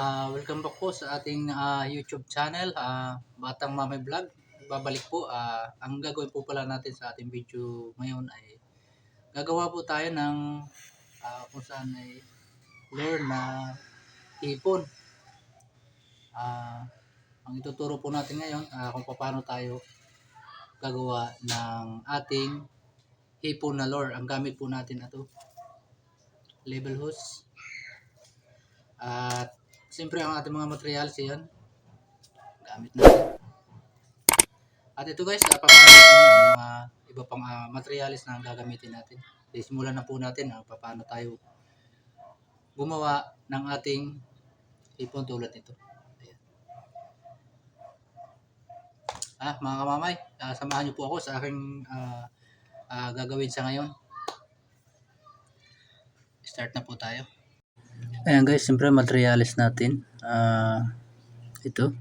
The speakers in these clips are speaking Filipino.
Welcome back po sa ating YouTube channel, Batang Mami Vlog. Babalik po, ang gagawin po pala natin sa ating video ngayon ay gagawa po tayo ng kung saan ay lure na hipon. Ang ituturo po natin ngayon kung paano tayo gagawa ng ating hipon na lure. Ang gamit po natin ito, level hose. At siyempre ang ating mga materials yan, gamit natin. At ito guys, papakita ko ang mga iba pang materials na gagamitin natin. Simulan na po natin paano tayo gumawa ng ating hipon tulad nito. Ayan. Mga kamamay, samahan niyo po ako sa aking gagawin sa ngayon. Start na po tayo. Ayan guys, siyempre materials natin. Ito,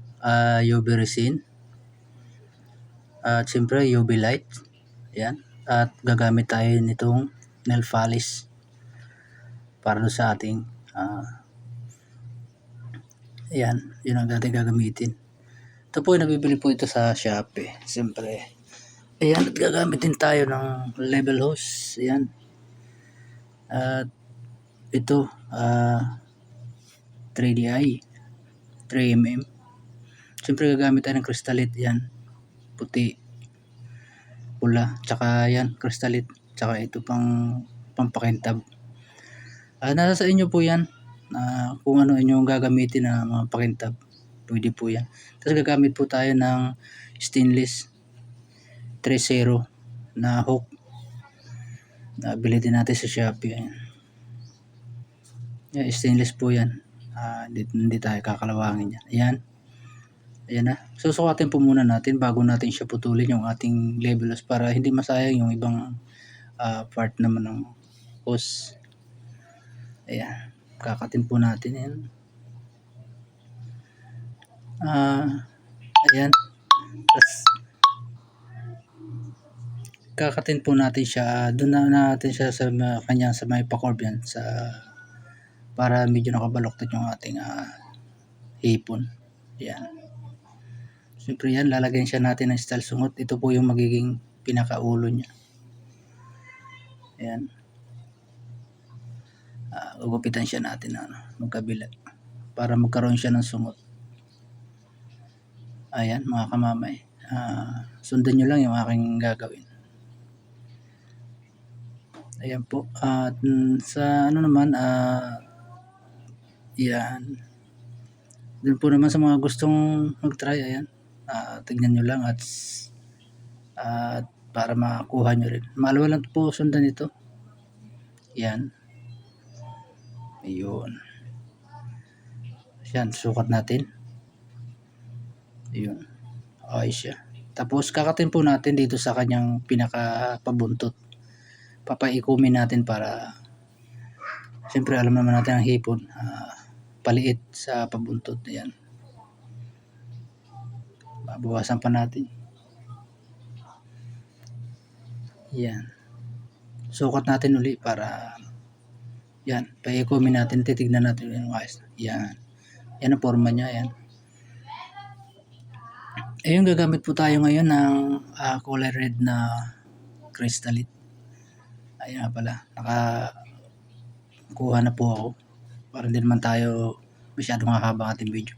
UV resin. At siyempre UV light. Ayan. At gagamit tayo nitong nail polish para sa ating ayan, yun ang ating gagamitin. Ito po, nabibili po ito sa Shopee. Siyempre, ayan, at gagamitin tayo ng level hose. Ayan. At ito, 3DI 3mm. Siyempre gagamit tayo ng crystalite. Yan, puti, pula, tsaka yan, crystalite, tsaka ito pampakintab. Nasa sa inyo po yan, kung ano inyong gagamitin na mga pakintab, pwede po yan. Tapos gagamit po tayo ng stainless 3.0 na hook. Nabili din natin sa Shopee. Ayan. Yan, stainless po yan. Hindi tayo kakalawangin yan. Ayan. Ayan na. Susukatin po muna natin bago natin siya putulin yung ating levelers para hindi masayang yung ibang part naman ng hose. Ayan. Kakatin po natin yan. Ayan. Tapos, kakatin po natin siya. Doon na natin siya sa kanya sa may pa-curve yan. Para medyo nakabaloktot yung ating hipon. Ayan. Siyempre yan, lalagyan siya natin ng style sungot. Ito po yung magiging pinakaulo niya. Ayan. Gugupitan siya natin magkabila para magkaroon siya ng sungot. Ayan mga kamamay. Sundan nyo lang yung aking gagawin. Ayan po. At sa naman, yan. Doon po naman sa mga gustong mag-try, ayan. Tignan nyo lang at para makuha nyo rin. Maalawa lang po sundan ito. Yan. Ayun. Yan, sukat natin. Ayun. Okay siya. Tapos kakatin po natin dito sa kanyang pinaka-pabuntot. Papaikumin natin para siyempre alam naman natin ang hipon. Paliit sa pabuntot. Ayan. Babawasan pa natin. Yan. Sukat natin uli para yan, paikumin natin, titignan natin yung ayos. Yan. Yan ang forma niya, yan. Ayun, gagamit po tayo ngayon ng kulay red na crystalite. Ayun pala, nakakuha na po ako para hindi naman tayo masyadong mahaba ang ating video.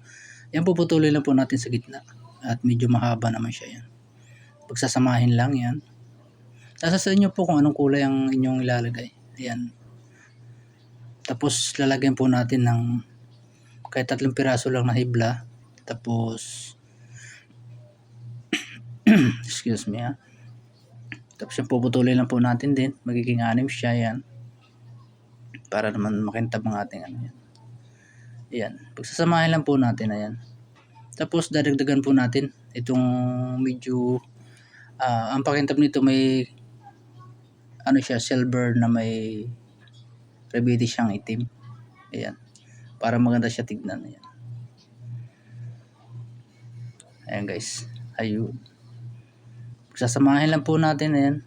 Yan, puputulin lang po natin sa gitna at medyo mahaba naman siya yan. Pagsasamahin lang yan. Nasa sa inyo po kung anong kulay ang inyong ilalagay. Ayan. Tapos lalagyan po natin ng kahit 3 piraso lang na hibla. Tapos excuse me Tapos yung puputulin lang po natin din. Magiging 6 siya yan. Para naman makintab ang ating yan. Ayan. Pagsasamahin lang po natin. Ayan. Tapos dadagdagan po natin itong medyo ang pakintab nito may siya, silver na may rebete siyang itim. Ayan. Para maganda siya tignan. Ayan. Ayan guys. Ayun. Sasamahin lang po natin. Ayan.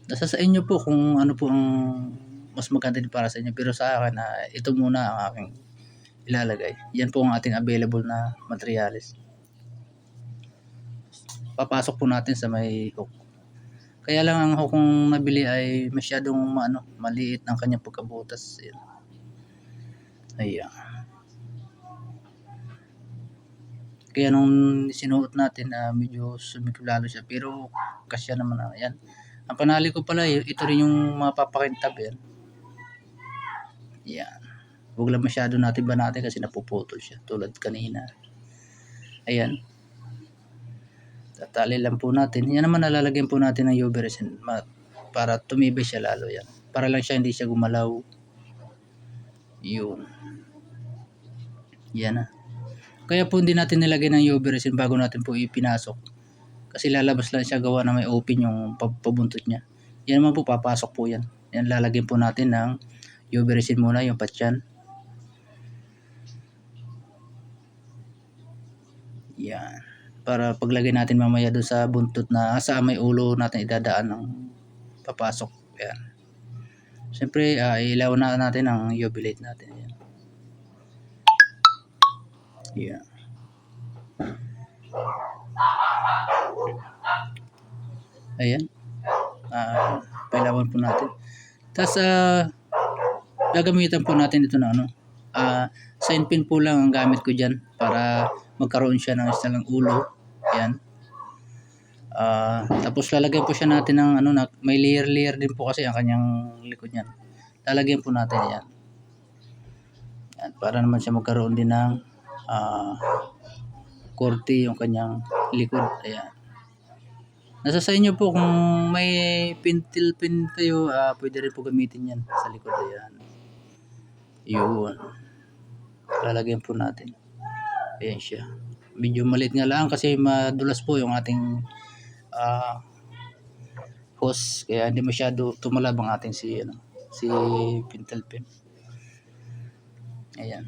Nasa sa inyo po kung ano po ang mas maganda din para sa inyo. Pero sa akin, ito muna ang aking ilalagay. Yan po ang ating available na materials. Papasok po natin sa may hook. Kaya lang ang hook kong nabili ay masyadong maliit ang kanyang pagkabutas. Ayan. Ayan. Kaya nung sinuot natin, medyo sumikip lalo siya. Pero kasya naman. Ayan. Ang panali ko pala, ito rin yung mapapakintab. Yan. Yan. Huwag lang masyado natin banatin kasi napuputol siya. Tulad kanina. Ayan. Tatali lang po natin. Yan naman nalalagyan po natin ng UV resin para tumibay siya lalo. Yan. Para lang siya hindi siya gumalaw. Yun. Yan na. Kaya po hindi natin nilagay ng UV resin bago natin po ipinasok. Kasi lalabas lang siya gawa na may open yung pabuntot niya. Yan naman po, papasok po yan. Yan, lalagyan po natin ng UV resin muna, yung patyan. Yan. Para paglagay natin mamaya doon sa buntot na sa may ulo natin idadaan ng papasok. Yan. Siyempre, ilaw na natin ang UV light natin. Yan. Yan. Ayan. Pailawan po natin. Tapos, gagamitan po natin ito na sign pin po lang ang gamit ko dyan para magkaroon siya ng isa lang ulo. Ayan. Tapos lalagyan po siya natin ng may layer din po kasi ang kanyang likod niyan. Lalagyan po natin yan. Yan, para naman siya magkaroon din ng korte yung kanyang likod. Ayan. Nasa sa inyo po kung may pintil pin kayo, pwede rin po gamitin yan sa likod. Ayan. Yun. Lalagyan po natin. Ayan siya. Medyo maliit nga lang kasi madulas po yung ating hose. Kaya hindi masyado tumalab ang ating si pintil pin. Ayan.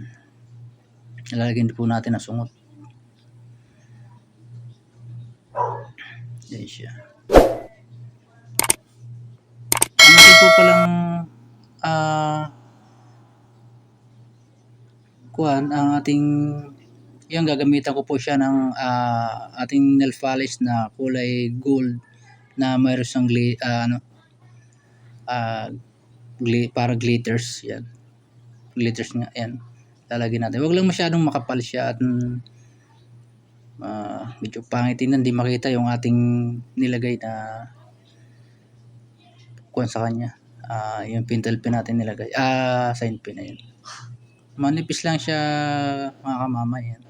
Lalagyan po natin ang sungot. Ayan siya. Ang ating po palang ang ating yung gagamitan ko po siya ng ating nail polish na kulay gold na mayroon siyang para glitters. Yan. Glitters nga. Yan. Lalagyan natin. Huwag lang masyadong makapal siya at medyo pangit tingnan, hindi makita yung ating nilagay na kuwan sa kanya. Yung pintel pin natin nilagay. Sign pin na yun. Manipis lang siya mga kamama. Yan.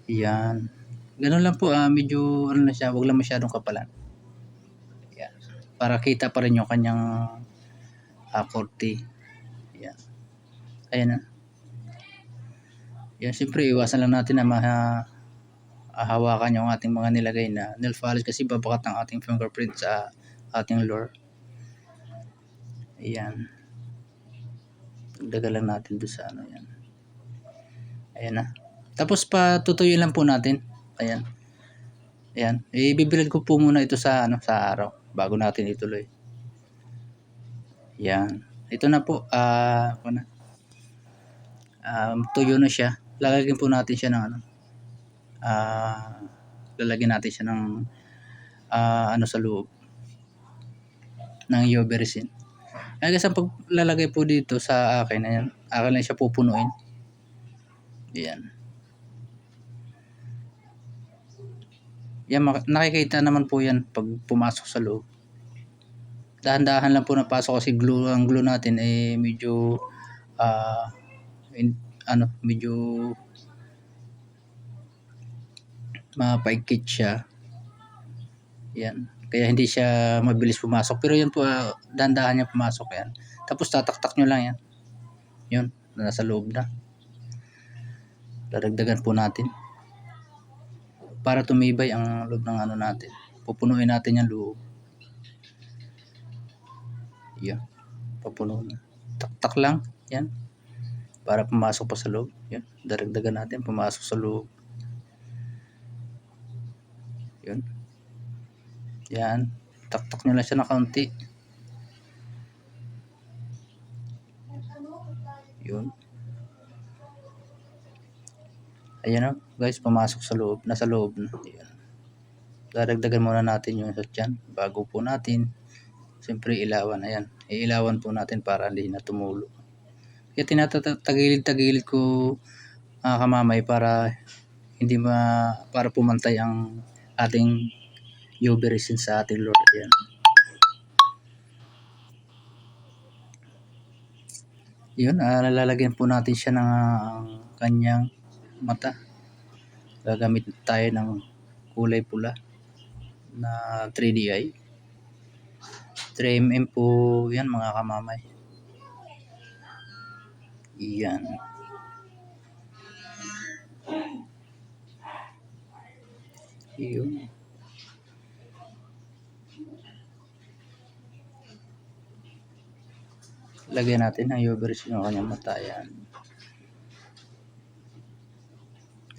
Yan. Ganun lang po, medyo na siya, wag lang masyadong kapalan. Yan. Para kita pa rin yung kanyang korte. Yan. Ayan na. Yan, siyempre iwasan lang natin na hawakan yung ating mga nilagay na nail polish kasi babakat ang ating fingerprint sa ating lure. Ayan. Dagdagan lang natin doon sa yan. Ayan na. Tapos patutuyuin lang po natin. Ayan. Ayan. Ibibilad ko po muna ito sa sa araw bago natin ituloy. Ayan. Ito na po. Tuyo na siya. Lalagyan po natin siya ng lalagyan natin siya ng sa loob ng UV resin. Kaya kasi paglalagay po dito sa akin, ayan, akin lang siya pupunuin. Ayan. Yan, nakikita naman po yan pag pumasok sa loob. Dahan-dahan lang po napasok kasi ang glue natin medyo medyo mapaikit siya. Yan. Kaya hindi siya mabilis pumasok. Pero yan po, dahan-dahan niya pumasok yan. Tapos tataktak nyo lang yan. Yun, nasa loob na. Dadagdagan po natin. Para tumibay ang loob ng natin. Pupunuin natin yung loob. Yan. Papuno na. Tak-tak lang. Yan. Para pumasok pa sa loob. Yan. Dadagdagan natin. Pumasok sa loob. Yan. Yan. Taktak nyo lang siya na kaunti. Yun. Ayan o guys, pumasok sa loob. Nasa loob na. Ayan. Dadagdagan muna natin yung sa tiyan bago po natin siyempre ilawan. Ayan. Iilawan po natin para hindi na tumulo. Kaya tinatagilid-tagilid ko kamamay para hindi para pumantay ang ating UV resin sa ating Lord. Ayan. Yun, lalagyan po natin siya ng kanyang mata. Gagamit tayo ng kulay pula na 3DI. 3mm po yan mga kamamay. Yan. Yun. Lagyan natin ng UV resin yung kanyang mata. Yan.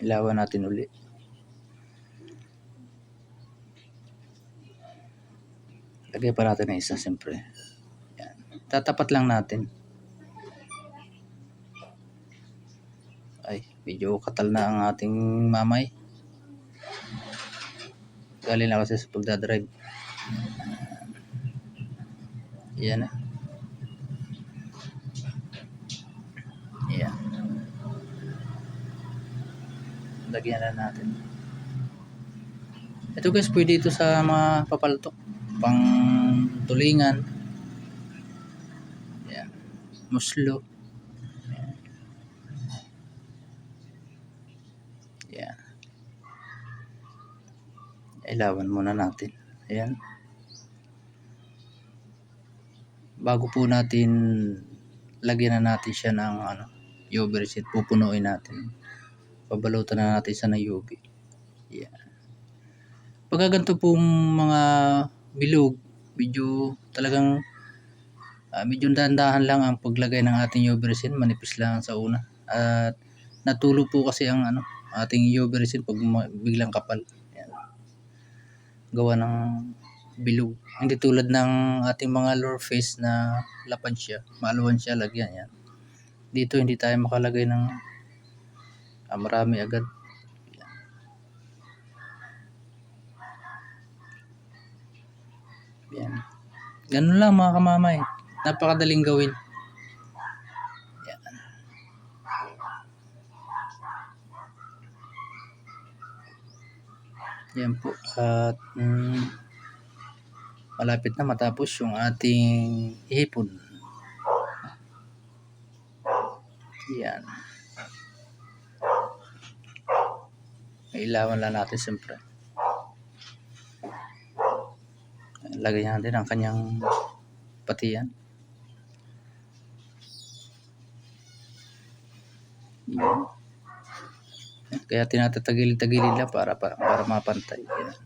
Ilawan natin uli. Lagay pa natin ng isa siyempre. Yan. Tatapat lang natin. Ay, medyo katal na ang ating mamay. Galing na kasi sa pagdadrive. Yan na. Yan. Lagyan na natin. Ito guys, pwede ito sa mga papaltok. Pang tulingan. Yan. Muslo. Yan. Yan. Ilawan muna natin. Ayan. Bago po natin lagyan na natin siya ng UV resin, pupunuin natin. Pabalutan na natin sa UV. Yan. Pagka ganito pong mga bilog, medyo talagang medyo dahan-dahan lang ang paglagay ng ating UV resin, manipis lang sa una. At natulo po kasi ang ating UV resin pag biglang kapal. Yan. Gawa ng bilog. Hindi tulad ng ating mga lure face na lapad siya, maaluan siya, lagyan yan. Dito hindi tayo makalagay ng marami agad. Yan. Ganun lang mga kamamay. Napakadaling gawin. Yan. Yan po. At malapit na matapos yung ating hipon. Yan. Ilawan lang natin siyempre. Lagyan natin ang kanyang patiyan. Yan. Kaya tinatatagilid-tagilid lang para mapantay. Yan.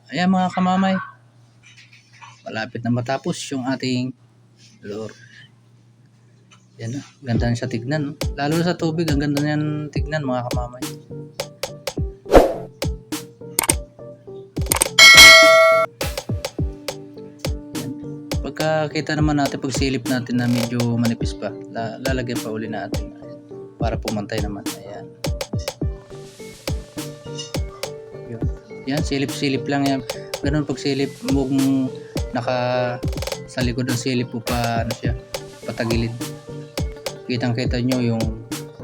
Ayan mga kamamay, malapit na matapos yung ating lure. Yan, ganda na siya tignan. Lalo sa tubig, ang ganda niyan tignan mga kamamay. Yan. Pagkakita naman natin, pag silip natin na medyo manipis pa, lalagyan pa uli natin para pumantay naman. Ayan. Yan, silip-silip lang yan. Ganun pag silip, huwag sa likod ng silip po pa siya, patagilid. Kitang-kita nyo yung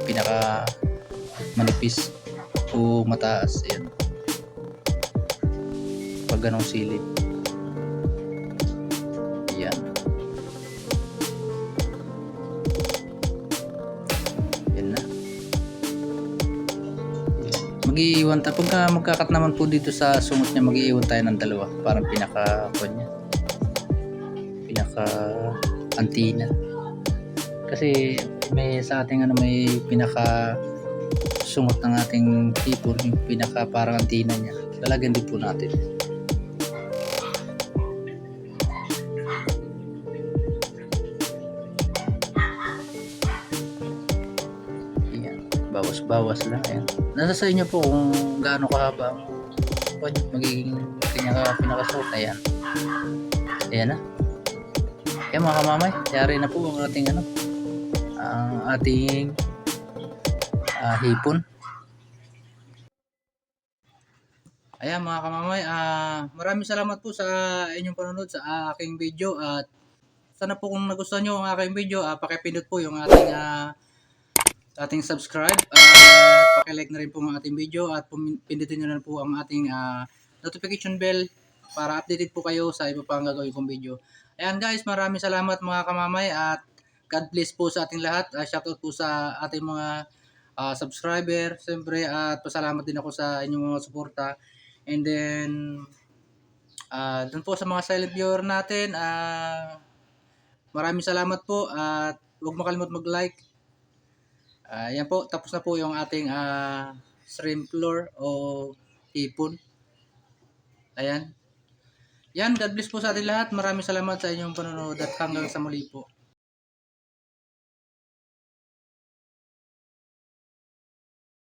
pinaka manipis o mataas. Yan. Pag ganong silip. Yan. Yan na. Mag-iiwan tayo. Pagka magkakat naman po dito sa sungot niya, mag-iiwan tayo ng dalawa. Parang pinaka antina. Kasi may sa ating may pinaka sungot ng ating hipon, yung pinaka parang antina niya. Lalagyan din po natin. bawas-bawas lang. Ayan. Nasa sa inyo po kung gaano kahaba ang magiging pinakasuot. Ayan. Ayan na. Kaya mga kamamay, yari na po ang ating hipon. Ayan mga kamamay, maraming salamat po sa inyong panonood sa aking video, at sana po kung nagustuhan nyo ang aking video, pakipindot po yung ating subscribe, at pakilike na rin po ang ating video, at pindutin nyo na po ang ating notification bell para updated po kayo sa iba pang gagawin kong video. Ayan guys, maraming salamat mga kamamay, at God bless po sa ating lahat. Shoutout po sa ating mga subscriber siyempre, at pasalamat din ako sa inyong mga suporta. And then dun po sa mga silent viewer natin, maraming salamat po, at huwag makalimut mag-like. Yan po, tapos na po yung ating shrimp lure o hipon. Ayan. Yan, God bless po sa ating lahat. Maraming salamat sa inyong panonood, at hanggang sa muli po.